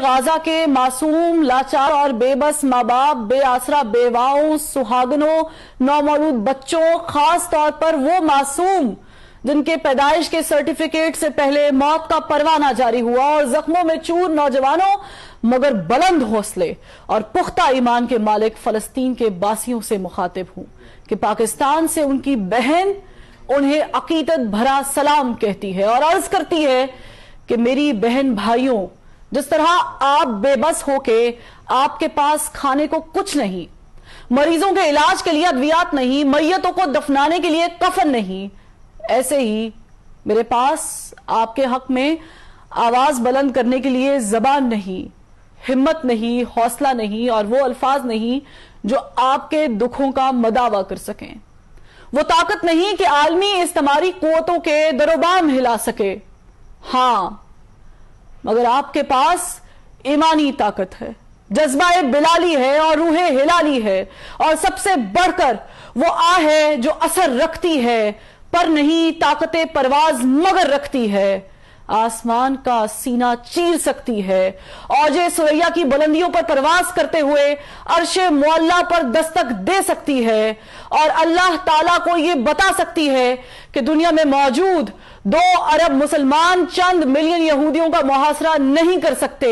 غازہ کے معصوم، لاچار اور بے بس ماں باپ، بے آسرا بیواؤں، سہاگنوں، نومولود بچوں، خاص طور پر وہ معصوم جن کے پیدائش کے سرٹیفکیٹ سے پہلے موت کا پروانہ جاری ہوا، اور زخموں میں چور نوجوانوں مگر بلند حوصلے اور پختہ ایمان کے مالک فلسطین کے باسیوں سے مخاطب ہوں کہ پاکستان سے ان کی بہن انہیں عقیدت بھرا سلام کہتی ہے اور عرض کرتی ہے کہ میری بہن بھائیوں، جس طرح آپ بے بس ہو کے آپ کے پاس کھانے کو کچھ نہیں، مریضوں کے علاج کے لیے ادویات نہیں، میتوں کو دفنانے کے لیے کفن نہیں، ایسے ہی میرے پاس آپ کے حق میں آواز بلند کرنے کے لیے زبان نہیں، ہمت نہیں، حوصلہ نہیں، اور وہ الفاظ نہیں جو آپ کے دکھوں کا مداوع کر سکیں، وہ طاقت نہیں کہ عالمی استعماری قوتوں کے دروبام ہلا سکے۔ ہاں، مگر آپ کے پاس ایمانی طاقت ہے، جذبہ بلالی ہے اور روح ہلالی ہے، اور سب سے بڑھ کر وہ آہ ہے جو اثر رکھتی ہے، پر نہیں طاقت پرواز مگر رکھتی ہے، آسمان کا سینہ چیر سکتی ہے، اوج ثریا کی بلندیوں پر پرواز کرتے ہوئے عرش معلا پر دستک دے سکتی ہے، اور اللہ تعالیٰ کو یہ بتا سکتی ہے کہ دنیا میں موجود 2 ارب مسلمان چند ملین یہودیوں کا محاصرہ نہیں کر سکتے،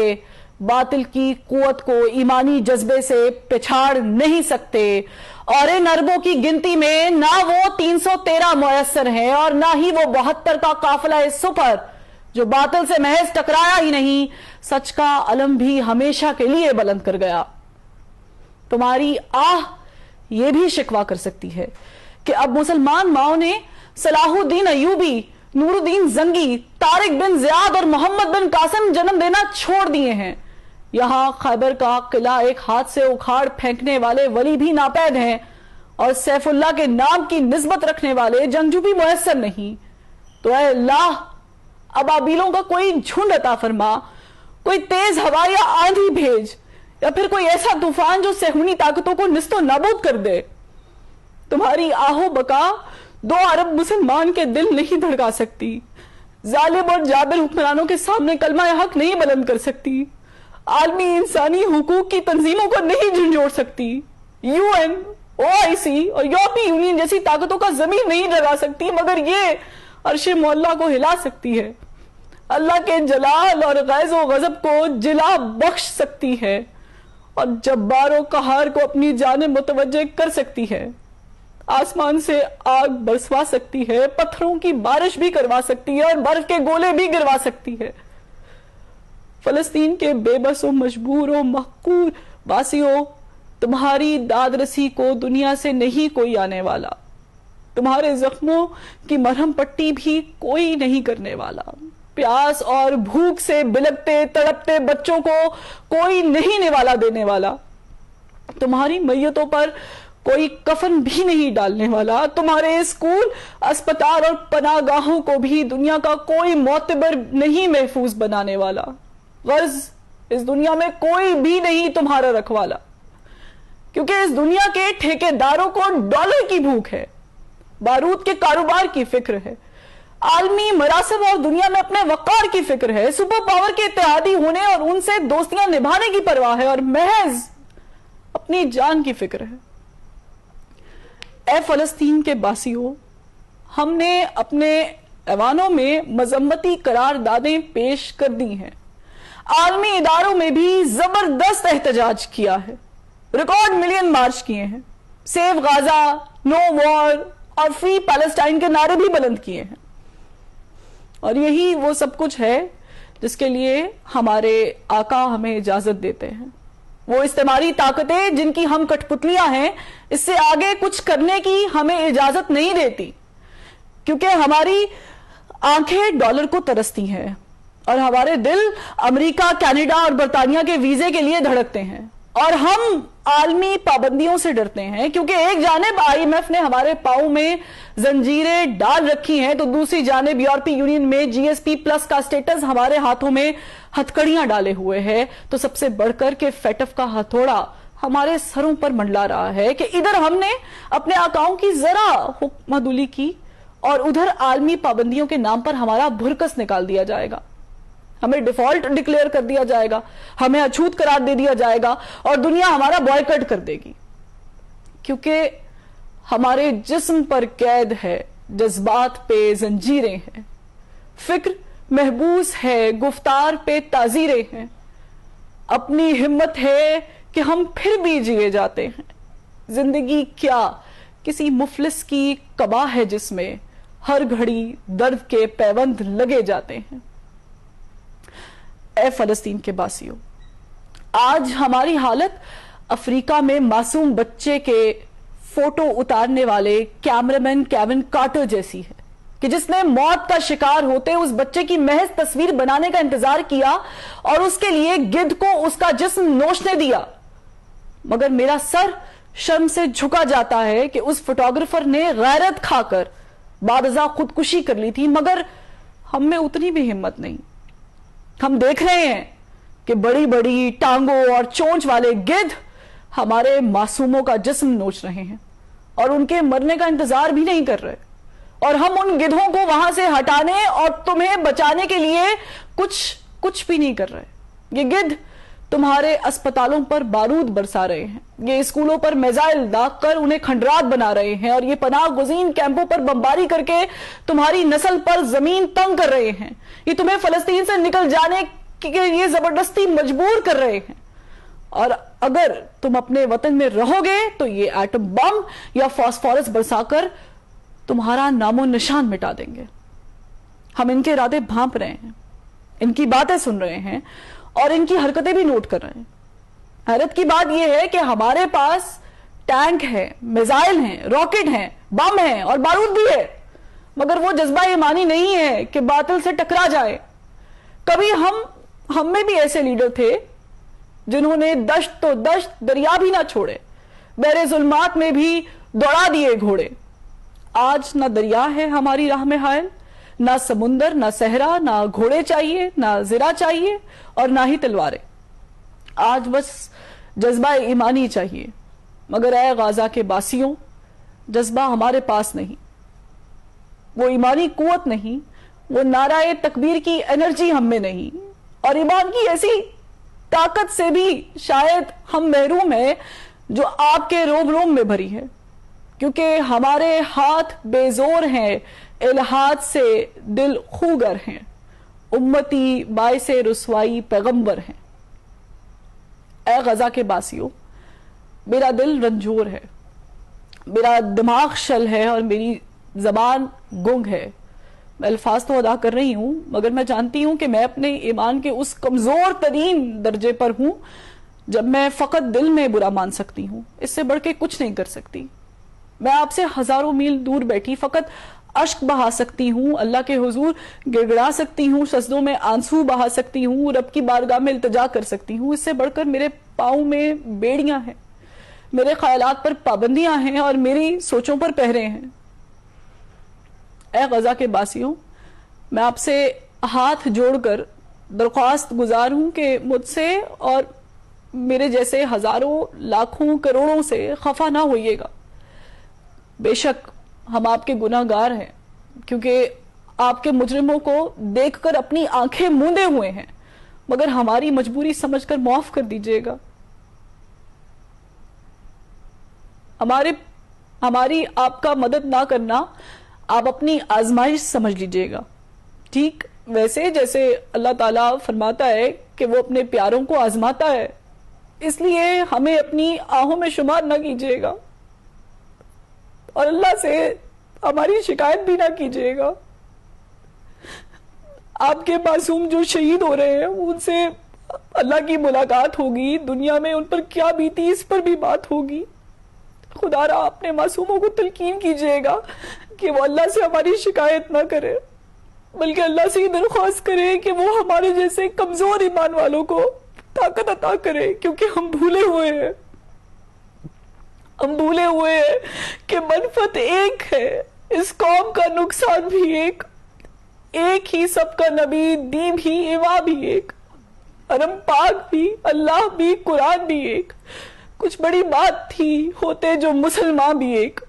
باطل کی قوت کو ایمانی جذبے سے پچھاڑ نہیں سکتے، اور ان اربوں کی گنتی میں نہ وہ 313 میسر ہیں اور نہ ہی وہ 72 کا قافلہ سپر جو باطل سے محض ٹکرایا ہی نہیں، سچ کا علم بھی ہمیشہ کے لیے بلند کر گیا۔ تمہاری آہ یہ بھی شکوہ کر سکتی ہے کہ اب مسلمان ماؤں نے صلاح الدین ایوبی، نور الدین زنگی، طارق بن زیاد اور محمد بن قاسم جنم دینا چھوڑ دیے ہیں۔ یہاں خیبر کا قلعہ ایک ہاتھ سے اکھاڑ پھینکنے والے ولی بھی ناپید ہیں، اور سیف اللہ کے نام کی نسبت رکھنے والے جنگجو بھی میسر نہیں۔ تو اے اللہ، ابابیلوں کا کوئی جھنڈ عطا فرما، کوئی تیز ہوا یا آندھی بھیج، یا پھر کوئی ایسا طوفان جو صہیونی طاقتوں کو نیست و نابود کر دے۔ تمہاری آہو بقا 2 ارب مسلمان کے دل نہیں دھڑکا سکتی، ظالم اور جابر حکمرانوں کے سامنے کلمہ حق نہیں بلند کر سکتی، عالمی انسانی حقوق کی تنظیموں کو نہیں جھنجھوڑ سکتی، UN، OIC اور یورپی یونین جیسی طاقتوں کا ضمیر نہیں ڈرا سکتی، مگر یہ عرش معلا کو ہلا سکتی ہے، اللہ کے جلال اور غیظ و غضب کو جلا بخش سکتی ہے، اور جبار و قہار کو اپنی جانب متوجہ کر سکتی ہے، آسمان سے آگ برسوا سکتی ہے، پتھروں کی بارش بھی کروا سکتی ہے، اور برف کے گولے بھی گروا سکتی ہے۔ فلسطین کے بے بس و مجبور و محقور باسیوں، تمہاری داد رسی کو دنیا سے نہیں کوئی آنے والا، تمہارے زخموں کی مرہم پٹی بھی کوئی نہیں کرنے والا، پیاس اور بھوک سے بلکتے تڑپتے بچوں کو کوئی نہیں نوالا دینے والا، تمہاری میتوں پر کوئی کفن بھی نہیں ڈالنے والا، تمہارے اسکول، اسپتال اور پناہ گاہوں کو بھی دنیا کا کوئی معتبر نہیں محفوظ بنانے والا، غرض اس دنیا میں کوئی بھی نہیں تمہارا رکھوالا، کیونکہ اس دنیا کے ٹھیکے داروں کو ڈالر کی بھوک ہے، بارود کے کاروبار کی فکر ہے، عالمی مراسم اور دنیا میں اپنے وقار کی فکر ہے، سپر پاور کے اتحادی ہونے اور ان سے دوستیاں نبھانے کی پرواہ ہے، اور محض اپنی جان کی فکر ہے۔ اے فلسطین کے باسیوں، ہم نے اپنے ایوانوں میں مذمتی قراردادیں پیش کر دی ہیں، عالمی اداروں میں بھی زبردست احتجاج کیا ہے، ریکارڈ ملین مارچ کیے ہیں، سیو غازہ، نو وار اور فری پیلسٹائن کے نعرے بھی بلند کیے ہیں، اور یہی وہ سب کچھ ہے جس کے لیے ہمارے آقا ہمیں اجازت دیتے ہیں۔ وہ استعماری طاقتیں جن کی ہم کٹ پتلیاں ہیں، اس سے آگے کچھ کرنے کی ہمیں اجازت نہیں دیتی، کیونکہ ہماری آنکھیں ڈالر کو ترستی ہیں اور ہمارے دل امریکہ، کینیڈا اور برطانیہ کے ویزے کے لیے دھڑکتے ہیں، اور ہم عالمی پابندیوں سے ڈرتے ہیں، کیونکہ ایک جانب IMF نے ہمارے پاؤں میں زنجیریں ڈال رکھی ہیں تو دوسری جانب یورپی یونین میں GSP+ کا سٹیٹس ہمارے ہاتھوں میں ہتھکڑیاں ڈالے ہوئے ہے، تو سب سے بڑھ کر کے فیٹف کا ہتھوڑا ہمارے سروں پر منڈلا رہا ہے کہ ادھر ہم نے اپنے آقاؤں کی ذرا حکم عدولی کی اور ادھر عالمی پابندیوں کے نام پر ہمارا بھرکس نکال دیا جائے گا۔ ہمیں ڈیفالٹ ڈکلیئر کر دیا جائے گا, ہمیں اچھوت قرار دے دیا جائے گا اور دنیا ہمارا بوائکٹ کر دے گی, کیونکہ ہمارے جسم پر قید ہے, جذبات پہ زنجیریں ہیں, فکر محبوس ہے, گفتار پہ تعزیریں ہیں, اپنی ہمت ہے کہ ہم پھر بھی جیے جاتے ہیں. زندگی کیا کسی مفلس کی قبا ہے جس میں ہر گھڑی درد کے پیوند لگے جاتے ہیں. اے فلسطین کے باسیوں, آج ہماری حالت افریقہ میں معصوم بچے کے فوٹو اتارنے والے کیمرامین کیون کارٹر جیسی ہے, کہ جس نے موت کا شکار ہوتے اس بچے کی محض تصویر بنانے کا انتظار کیا اور اس کے لیے گدھ کو اس کا جسم نوچنے دیا. مگر میرا سر شرم سے جھکا جاتا ہے کہ اس فوٹوگرافر نے غیرت کھا کر بعد ازاں خودکشی کر لی تھی, مگر ہم میں اتنی بھی ہمت نہیں. ہم دیکھ رہے ہیں کہ بڑی بڑی ٹانگوں اور چونچ والے گدھ ہمارے معصوموں کا جسم نوچ رہے ہیں اور ان کے مرنے کا انتظار بھی نہیں کر رہے, اور ہم ان گدھوں کو وہاں سے ہٹانے اور تمہیں بچانے کے لیے کچھ بھی نہیں کر رہے. یہ گدھ تمہارے اسپتالوں پر بارود برسا رہے ہیں, یہ اسکولوں پر میزائل داغ کر انہیں کھنڈرات بنا رہے ہیں, اور یہ پناہ گزین کیمپوں پر بمباری کر کے تمہاری نسل پر زمین تنگ کر رہے ہیں. یہ تمہیں فلسطین سے نکل جانے کے لیے زبردستی مجبور کر رہے ہیں, اور اگر تم اپنے وطن میں رہو گے تو یہ ایٹم بم یا فاسفورس برسا کر تمہارا نام و نشان مٹا دیں گے. ہم ان کے ارادے بھانپ رہے ہیں, ان کی باتیں سن رہے ہیں اور ان کی حرکتیں بھی نوٹ کر رہے ہیں. حیرت کی بات یہ ہے کہ ہمارے پاس ٹینک ہے, میزائل ہیں, راکٹ ہیں, بم ہیں اور بارود بھی ہے, مگر وہ جذبہ ایمانی نہیں ہے کہ باطل سے ٹکرا جائے. کبھی ہم میں بھی ایسے لیڈر تھے جنہوں نے دشت تو دشت دریا بھی نہ چھوڑے, بحر ظلمات میں بھی دوڑا دیے گھوڑے. آج نہ دریا ہے ہماری راہ میں حائل, نہ سمندر, نہ صحرا, نہ گھوڑے چاہیے, نہ زرہ چاہیے اور نہ ہی تلواریں. آج بس جذبہ ایمانی چاہیے, مگر اے غازہ کے باسیوں, جذبہ ہمارے پاس نہیں, وہ ایمانی قوت نہیں, وہ نعرہ تکبیر کی انرجی ہم میں نہیں, اور ایمان کی ایسی طاقت سے بھی شاید ہم محروم ہیں جو آپ کے روم روم میں بھری ہے, کیونکہ ہمارے ہاتھ بے زور ہیں, الہات سے دل خوگر ہیں, امتی باعث رسوائی پیغمبر ہیں. اے غزہ کے باسیوں, میرا دل رنجور ہے, میرا دماغ شل ہے اور میری زبان گنگ ہے. میں الفاظ تو ادا کر رہی ہوں, مگر میں جانتی ہوں کہ میں اپنے ایمان کے اس کمزور ترین درجے پر ہوں جب میں فقط دل میں برا مان سکتی ہوں, اس سے بڑھ کے کچھ نہیں کر سکتی. میں آپ سے ہزاروں میل دور بیٹھی فقط اشک بہا سکتی ہوں, اللہ کے حضور گڑگڑا سکتی ہوں, سجدوں میں آنسو بہا سکتی ہوں, رب کی بارگاہ میں التجا کر سکتی ہوں. اس سے بڑھ کر میرے پاؤں میں بیڑیاں ہیں, میرے خیالات پر پابندیاں ہیں اور میری سوچوں پر پہرے ہیں. اے غزہ کے باسیوں, میں آپ سے ہاتھ جوڑ کر درخواست گزار ہوں کہ مجھ سے اور میرے جیسے ہزاروں لاکھوں کروڑوں سے خفا نہ ہوئیے گا. بے شک ہم آپ کے گناہ گار ہیں, کیونکہ آپ کے مجرموں کو دیکھ کر اپنی آنکھیں موندے ہوئے ہیں, مگر ہماری مجبوری سمجھ کر معاف کر دیجئے گا. ہماری آپ کا مدد نہ کرنا آپ اپنی آزمائش سمجھ لیجئے گا, ٹھیک ویسے جیسے اللہ تعالیٰ فرماتا ہے کہ وہ اپنے پیاروں کو آزماتا ہے. اس لیے ہمیں اپنی آہوں میں شمار نہ کیجئے گا اور اللہ سے ہماری شکایت بھی نہ کیجئے گا. آپ کے معصوم جو شہید ہو رہے ہیں ان سے اللہ کی ملاقات ہوگی, دنیا میں ان پر کیا بیتی اس پر بھی بات ہوگی. خدا را اپنے معصوموں کو تلقین کیجئے گا کہ وہ اللہ سے ہماری شکایت نہ کرے, بلکہ اللہ سے یہ درخواست کرے کہ وہ ہمارے جیسے کمزور ایمان والوں کو طاقت عطا کرے, کیونکہ ہم بھولے ہوئے ہیں. ہم بھولے ہوئے ہیں کہ منفعت ایک ہے, اس قوم کا نقصان بھی ایک ہی, سب کا نبی, دین بھی, ایوا بھی ایک, حرم پاک بھی, اللہ بھی, قرآن بھی ایک. کچھ بڑی بات تھی ہوتے جو مسلمان بھی ایک.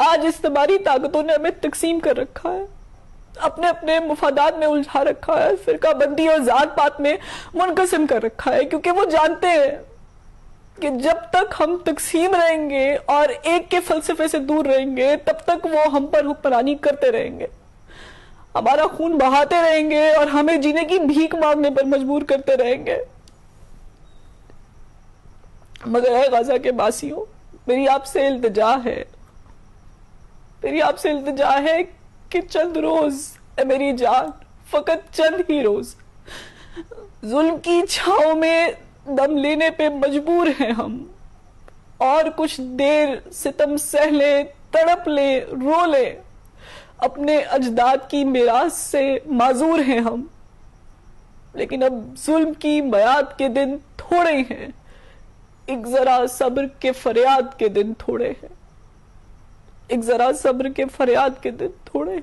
آج استعماری طاقتوں نے ہمیں تقسیم کر رکھا ہے, اپنے اپنے مفادات میں الجھا رکھا ہے، فرقہ بندی اور ذات پات میں منقسم کر رکھا ہے، کیونکہ وہ جانتے ہیں کہ جب تک ہم تقسیم رہیں گے اور ایک کے فلسفے سے دور رہیں گے تب تک وہ ہم پر حکمرانی کرتے رہیں گے، ہمارا خون بہاتے رہیں گے اور ہمیں جینے کی بھیک مانگنے پر مجبور کرتے رہیں گے۔ مگر اے غزہ کے باسیوں، میری آپ سے التجا ہے، میری آپ سے التجا ہے کہ چند روز، اے میری جان، فقط چند ہی روز ظلم کی چھاؤں میں دم لینے پہ مجبور ہیں ہم، اور کچھ دیر ستم سہ لیں، تڑپ لیں، رو لیں، اپنے اجداد کی میراث سے معذور ہیں ہم، لیکن اب ظلم کی میعاد کے دن تھوڑے ہیں، ایک ذرا صبر کے فریاد کے دن تھوڑے ہیں، ایک ذرا صبر کے فریاد کے دن تھوڑے ہیں۔